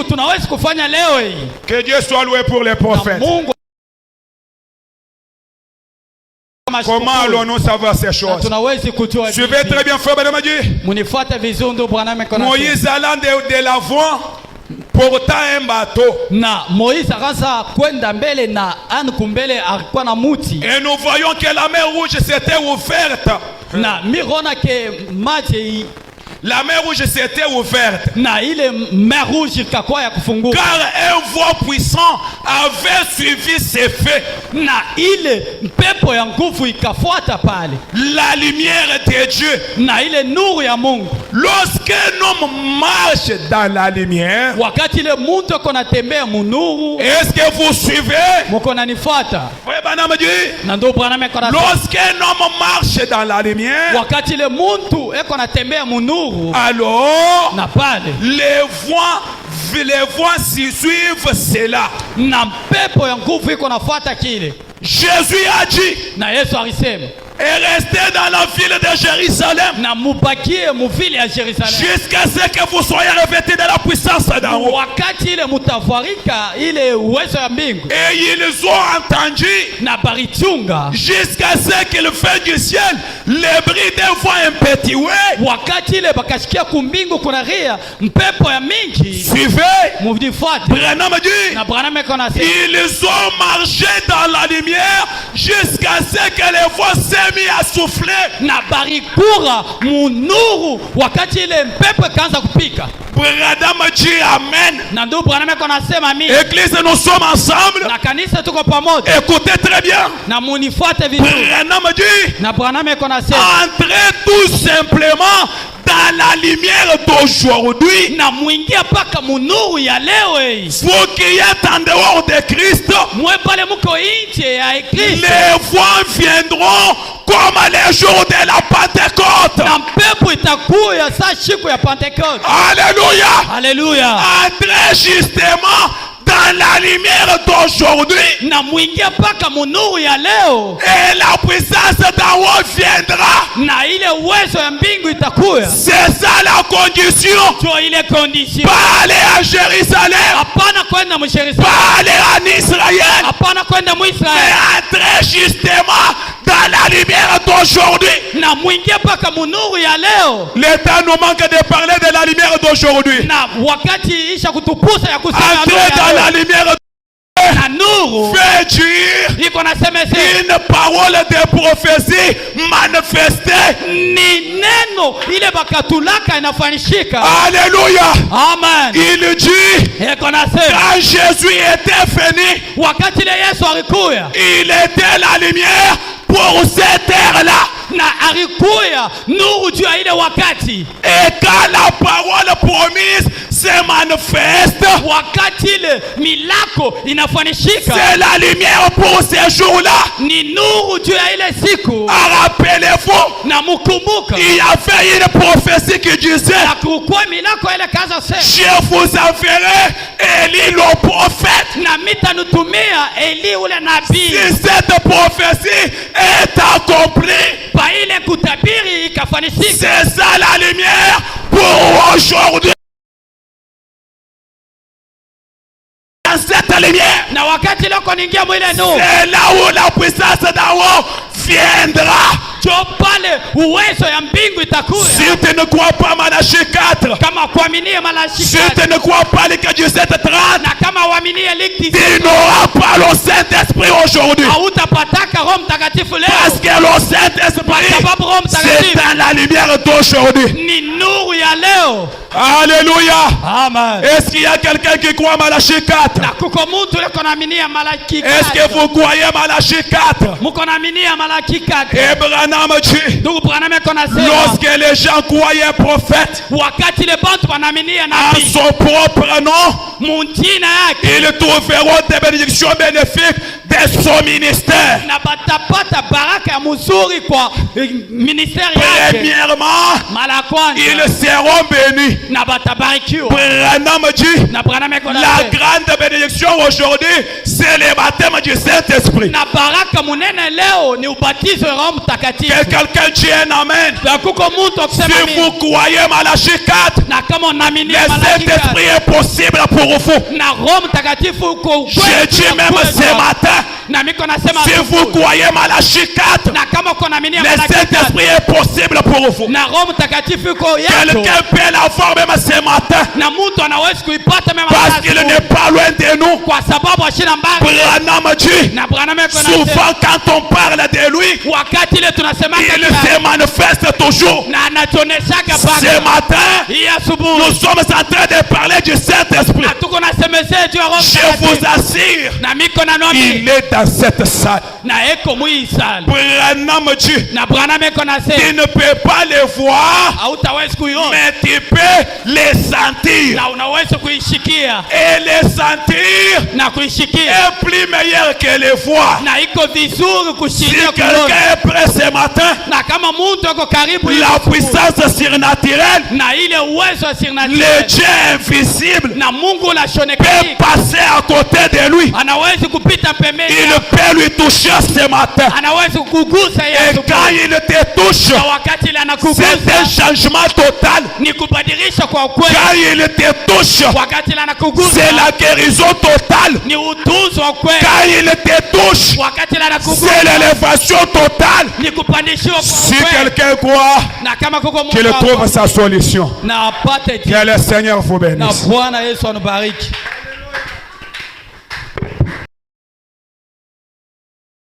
tunaweza kufanya leo hii. Que Dieu soit loué pour les prophètes. Comment allons-nous savoir ces choses? Suivez très bien, frère Benamadi. Moïse allant de l'avant, portant un bateau. Et nous voyons que la mer Rouge s'était ouverte. La mer Rouge s'était ouverte. Car un vent puissant avait suivi ses faits. La lumière de Dieu. Lorsqu'un homme marche dans la lumière, est-ce que vous suivez? Lorsqu'un homme marche dans la lumière, alors les voix suivent cela. Jésus a dit et restez dans la ville de Jérusalem jusqu'à ce que vous soyez revêtis de la puissance d'en haut. Et ils ont entendu jusqu'à ce qu'il fait du ciel les bris des voix impétueux. Suivez. Branham dit ils ont marché dans la lumière jusqu'à ce que les voix s'est mis à souffler. Branham dit amen. Église, nous sommes ensemble. Écoutez très bien. Branham dit entrez tout simplement dans la lumière d'aujourd'hui. Vous qui êtes en dehors de Christ, les voix viendront comme les jours de la Pentecôte. Alléluia. Alléluia. Entrez justement dans la lumière d'aujourd'hui. Et la puissance d'en haut viendra. C'est ça la condition. Pas aller à Jérusalem, pas aller en Israël, mais entrer justement dans la lumière d'aujourd'hui. Le temps nous manque de parler de la lumière d'aujourd'hui. Entrer dans la lumière fait dire une parole de prophétie manifestée. Alléluia. Amen. Il dit quand Jésus était venu, il était la lumière pour cette terre-là. Et quand la parole promise se manifeste, c'est la lumière pour ces jours-là. Rappelez-vous, il y avait une prophétie qui disait je vous enverrai Élie le prophète. Si cette prophétie est accomplie, c'est ça la lumière pour aujourd'hui. Cette lumière, c'est là où la puissance d'en haut viendra. Si tu ne crois pas Malachie 4, si tu ne crois pas Luc 17:30, tu n'auras pas le Saint-Esprit aujourd'hui. Parce que le Saint-Esprit, c'est dans la lumière d'aujourd'hui. Alléluia. Amen. Est-ce qu'il y a quelqu'un qui croit Malachie 4? Est-ce que vous croyez Malachie 4? Et Branham dit, lorsque les gens croyaient prophète en son propre nom, ils trouveront des bénédictions bénéfiques de son ministère. na batapata baraka ya mzuri kwa ministère yake. Premièrement, Mara ya kwanza ils seront bénis. na batabarikiwa. Branham dit, Na Branham eko na la grande bénédiction aujourd'hui, c'est le baptême du Saint-Esprit. na baraka munene leo ni ubatizo wa Roho Mtakatifu. Que quelqu'un dise un amen. Na kuko mtu akisema Si mimi vous croyez Malachie 4, na kama unaamini le Saint-Esprit est possible pour vous. na Roho Mtakatifu uko Je dis même ce matin, na miko nasema si vous croyez Malachie 4, na kama uko naamini le Saint-Esprit est possible pour vous. na Roho Mtakatifu uko yako Quelqu'un peut l'avoir même ce matin, na mtu anaweza kuipata mema parce qu'il n'est pas loin de nous. kwa sababu ashina mbali. Branham dit, Na Branham eko na souvent quand on parle de lui, wakati ile tunasema il se manifeste toujours. na anatoneshaka Ce bana matin, hii asubuhi nous sommes en train de parler du Saint-Esprit. na tuko nasemezea juu ya Roho Je Mtakatifu. vous assure, Na miko na nomi il est dans cette salle. na eko muisal Branham dit, na Branham eko na tu se ne peux pas le voir, hautawezi kuiona mais tu peux le sentir. na unaweza kuishikia Et le sentir na kuishikia est plus meilleur que le voir. na iko vizuri Si kushikia quelqu'un kuona. est prêt ce matin, Na kama mtu ako karibu ile la asubuhi, puissance surnaturelle, na ile uwezo wa le sirnature Dieu invisible, na Mungu la peut shonekani passer à côté de lui. anaweza kupita pembeni Il yako. peut lui toucher ce matin. Anaweza kukugusa Et Yesu quand il te touche, kwa wakati ile c'est anakugusa un changement total. ni kubadilisha kwa ukweli. Quand il te touche, Wakati ile anakugusa c'est la guérison totale. ni utunzo wa ukweli. Quand il te touche, Wakati ile c'est anakugusa l'élévation totale. ni kupandishiwa kwa Si ukweli. quelqu'un croit Na kama kuko qu'il Mungu trouve hapa, sa solution, na apate que le Seigneur vous na bénisse. Bwana Yesu anubariki.